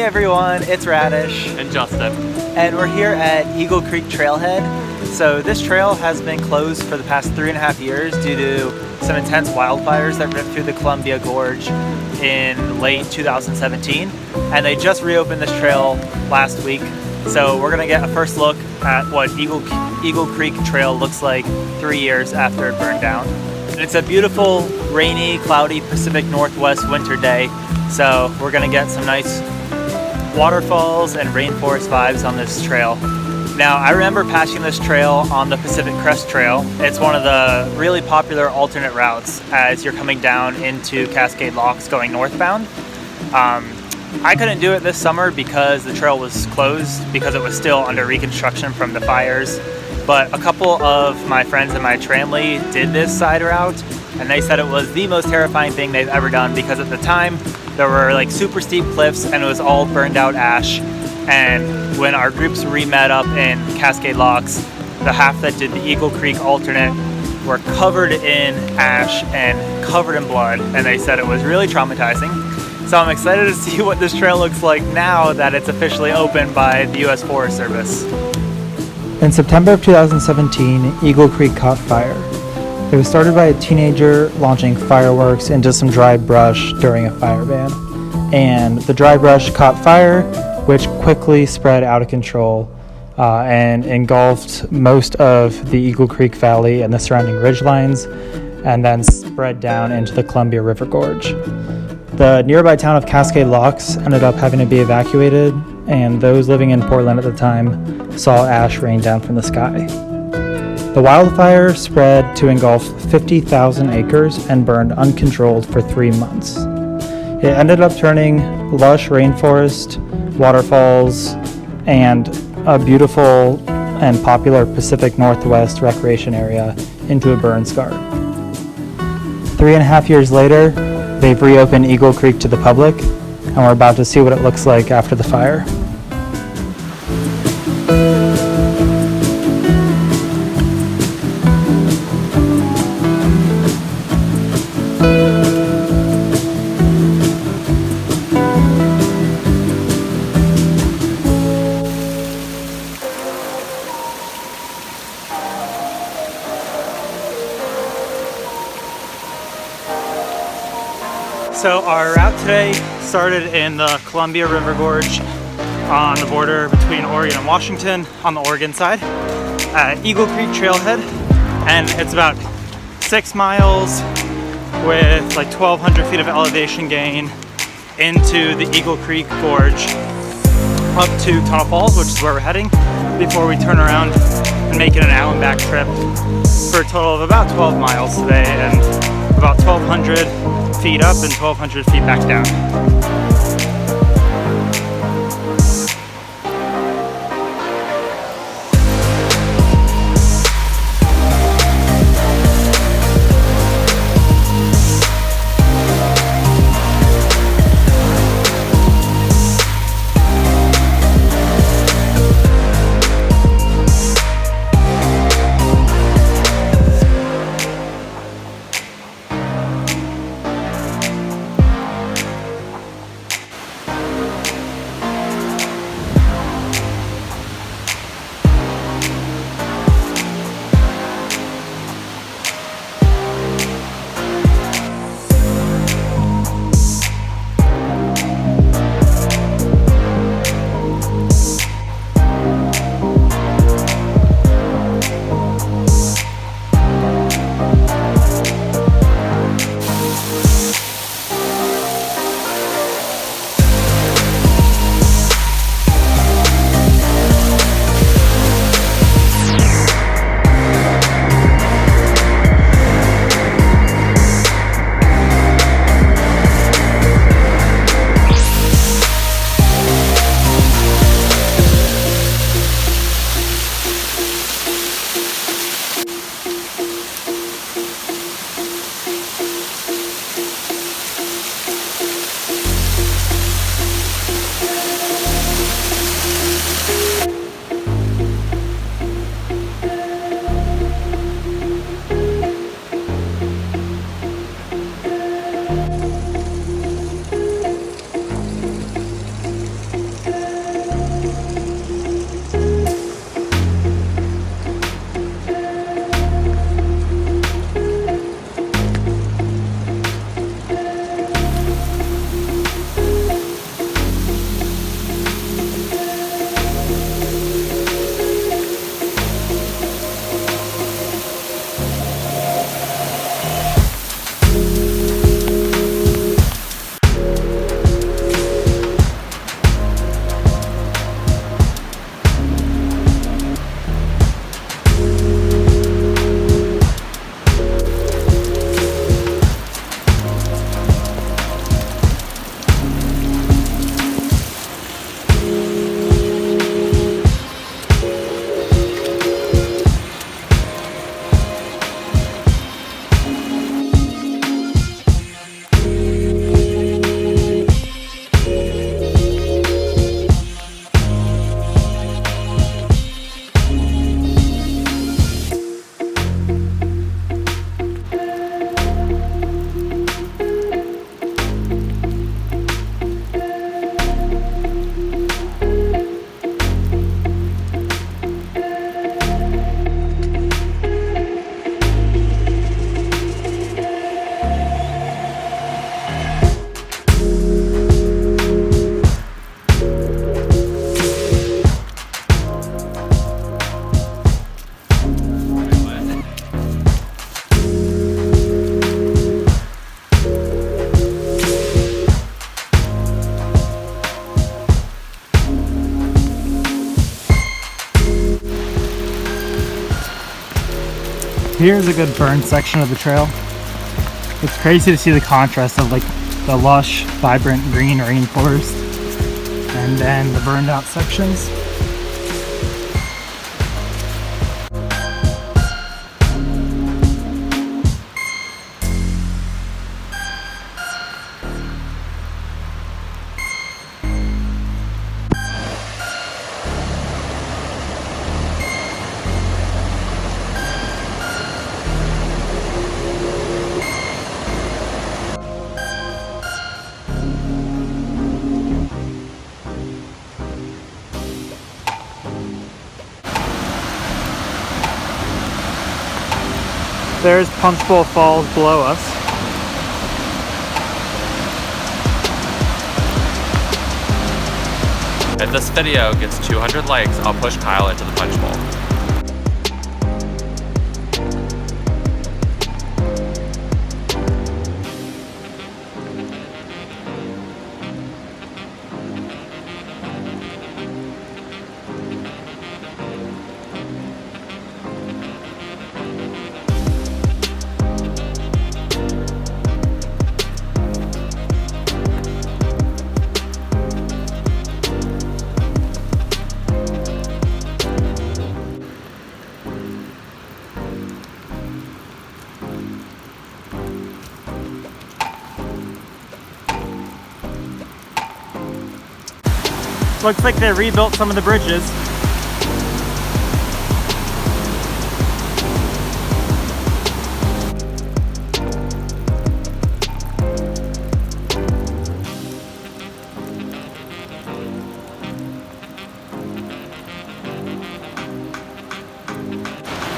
everyone, it's Radish and Justin, and we're here at Eagle Creek Trailhead. So this trail has been closed for the past 3.5 years due to some intense wildfires that ripped through the Columbia Gorge in late 2017, and they just reopened this trail last week. So we're gonna get a first look at what Eagle Creek Trail looks like 3 years after it burned down. And it's a beautiful, rainy, cloudy Pacific Northwest winter day, so we're gonna get some nice waterfalls and rainforest vibes on this trail. Now, I remember passing this trail on the Pacific Crest Trail. It's one of the really popular alternate routes as you're coming down into Cascade Locks going northbound. I couldn't do it this summer because the trail was closed because it was still under reconstruction from the fires. But a couple of my friends in my tramley did this side route, and they said it was the most terrifying thing they've ever done because at the time there were like super steep cliffs and it was all burned out ash. And when our groups re-met up in Cascade Locks, the half that did the Eagle Creek alternate were covered in ash and covered in blood, and they said it was really traumatizing. So I'm excited to see what this trail looks like now that it's officially open by the US Forest Service. In September of 2017, Eagle Creek caught fire. It was started by a teenager launching fireworks into some dry brush during a fire ban. And the dry brush caught fire, which quickly spread out of control and engulfed most of the Eagle Creek Valley and the surrounding ridgelines, and then spread down into the Columbia River Gorge. The nearby town of Cascade Locks ended up having to be evacuated, and those living in Portland at the time saw ash rain down from the sky. The wildfire spread to engulf 50,000 acres and burned uncontrolled for 3 months. It ended up turning lush rainforest, waterfalls, and a beautiful and popular Pacific Northwest recreation area into a burn scar. 3.5 years later, they've reopened Eagle Creek to the public, and we're about to see what it looks like after the fire. So our route today started in the Columbia River Gorge on the border between Oregon and Washington on the Oregon side at Eagle Creek Trailhead, and it's about 6 miles with like 1,200 feet of elevation gain into the Eagle Creek Gorge up to Tunnel Falls, which is where we're heading, before we turn around and make it an out and back trip for a total of about 12 miles today and about 1,200 feet up and 1,200 feet back down. Here's a good burn section of the trail. It's crazy to see the contrast of like the lush, vibrant green rainforest and then the burned out sections. There's Punchbowl Falls below us. If this video gets 200 likes, I'll push Kyle into the punch bowl. Looks like they rebuilt some of the bridges.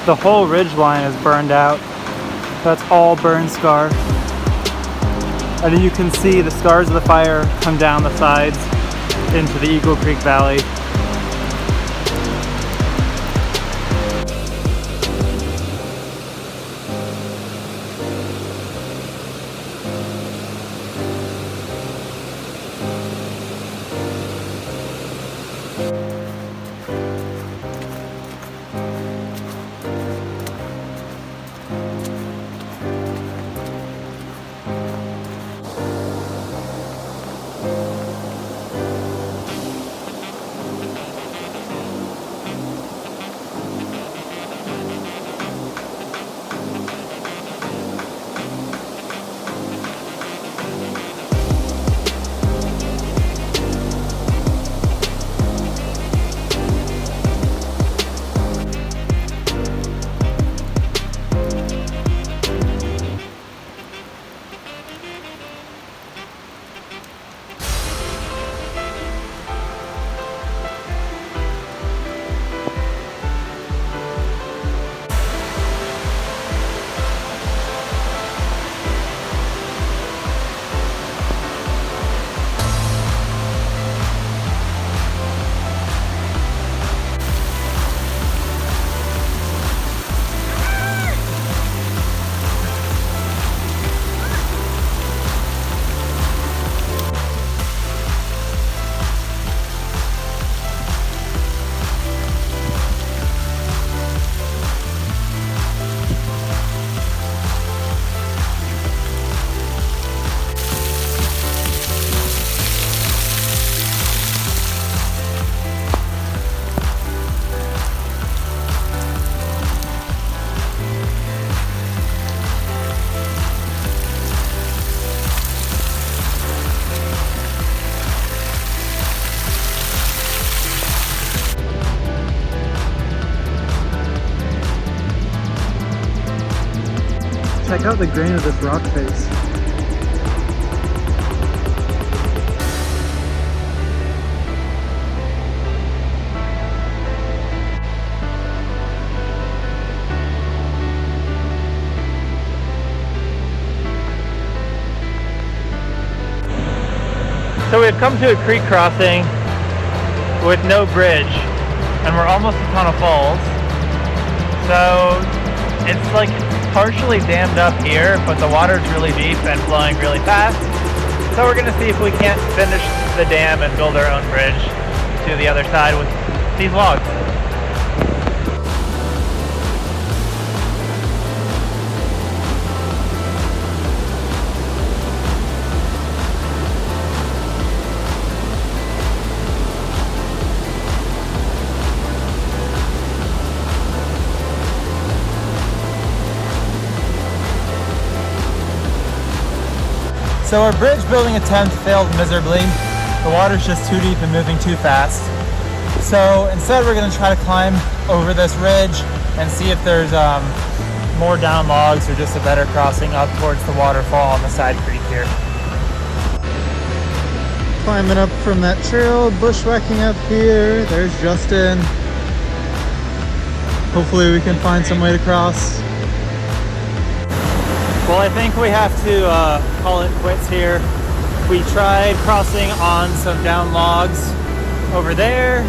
The whole ridge line is burned out. That's all burn scar. And then you can see the scars of the fire come down the sides into the Eagle Creek Valley. Check out the grain of this rock face. So we've come to a creek crossing with no bridge, and we're almost at Tunnel Falls. So it's like partially dammed up here, but the water's really deep and flowing really fast. So we're gonna see if we can't finish the dam and build our own bridge to the other side with these logs. So our bridge building attempt failed miserably. The water's just too deep and moving too fast. So instead we're gonna try to climb over this ridge and see if there's more down logs or just a better crossing up towards the waterfall on the side creek here. Climbing up from that trail, bushwhacking up here. There's Justin. Hopefully we can find some way to cross. Well, I think we have to call it quits here. We tried crossing on some down logs over there.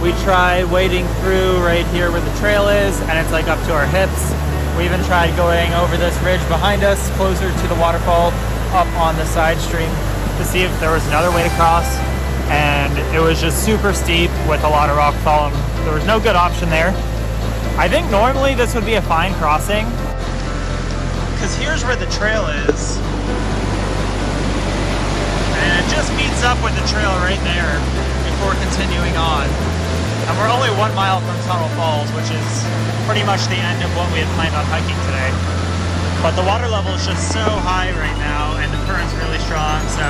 We tried wading through right here where the trail is, and it's like up to our hips. We even tried going over this ridge behind us, closer to the waterfall, up on the side stream to see if there was another way to cross. And it was just super steep with a lot of rock falling. There was no good option there. I think normally this would be a fine crossing, because here's where the trail is. And it just meets up with the trail right there before continuing on. And we're only 1 mile from Tunnel Falls, which is pretty much the end of what we had planned on hiking today. But the water level is just so high right now, and the current's really strong, so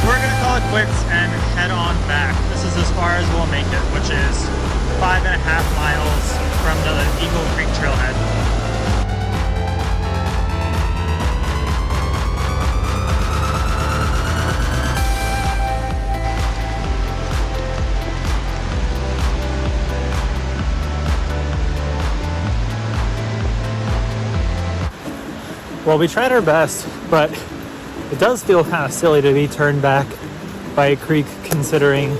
we're gonna call it quits and head on back. This is as far as we'll make it, which is 5.5 miles from the Eagle Creek trailhead. Well, we tried our best, but it does feel kind of silly to be turned back by a creek considering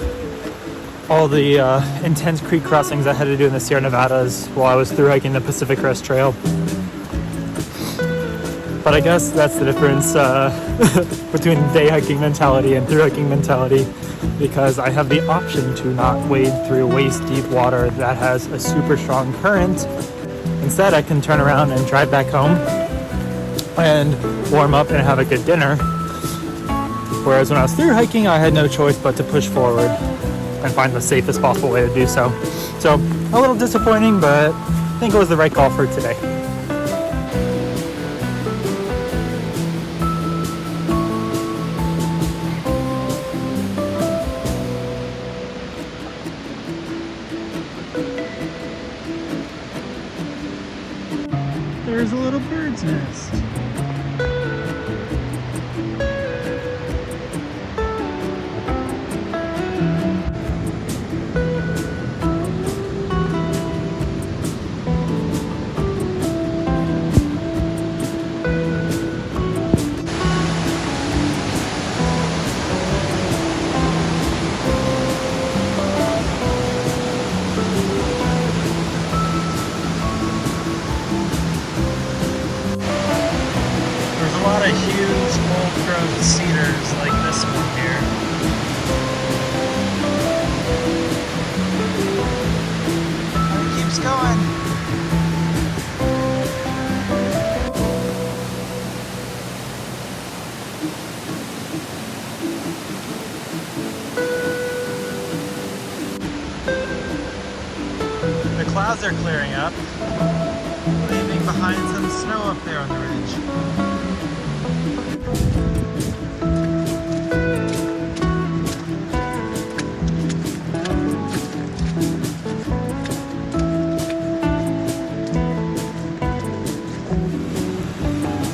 all the intense creek crossings I had to do in the Sierra Nevadas while I was through hiking the Pacific Crest Trail. But I guess that's the difference between day hiking mentality and through hiking mentality, because I have the option to not wade through waist deep water that has a super strong current. Instead, I can turn around and drive back home and warm up and have a good dinner. Whereas when I was through hiking, I had no choice but to push forward and find the safest possible way to do so. So a little disappointing, but I think it was the right call for today. There's a little bird's nest. Huge old-growth cedars like this one here. And it keeps going. The clouds are clearing up, leaving behind some snow up there on the ridge.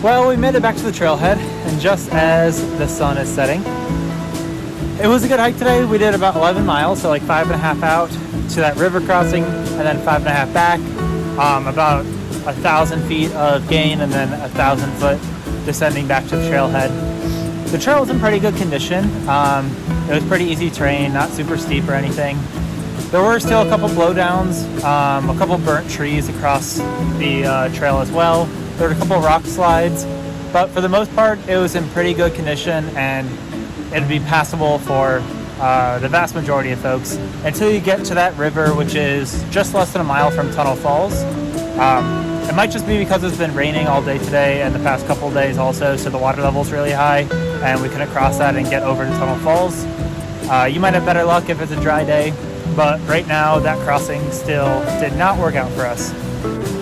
Well, we made it back to the trailhead, and just as the sun is setting, it was a good hike today. We did about 11 miles, so like 5.5 out to that river crossing, and then 5.5 back. About 1,000 feet of gain, and then 1,000 foot descending back to the trailhead. The trail was in pretty good condition. It was pretty easy terrain, not super steep or anything. There were still a couple blowdowns, a couple burnt trees across the trail as well. There were a couple rock slides, but for the most part, it was in pretty good condition, and it'd be passable for the vast majority of folks until you get to that river, which is just less than a mile from Tunnel Falls. It might just be because it's been raining all day today and the past couple of days also, so the water level's really high, and we couldn't cross that and get over to Tunnel Falls. You might have better luck if it's a dry day, but right now that crossing still did not work out for us.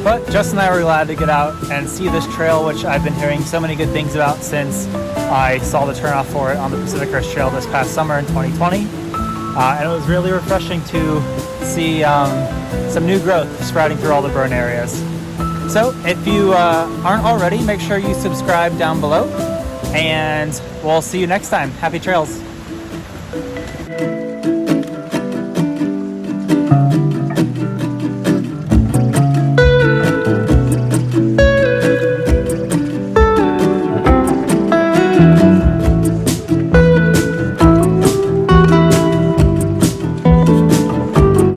But Justin and I were glad to get out and see this trail, which I've been hearing so many good things about since I saw the turnoff for it on the Pacific Crest Trail this past summer in 2020, and it was really refreshing to see some new growth sprouting through all the burn areas. So if you aren't already, make sure you subscribe down below, and we'll see you next time. Happy trails.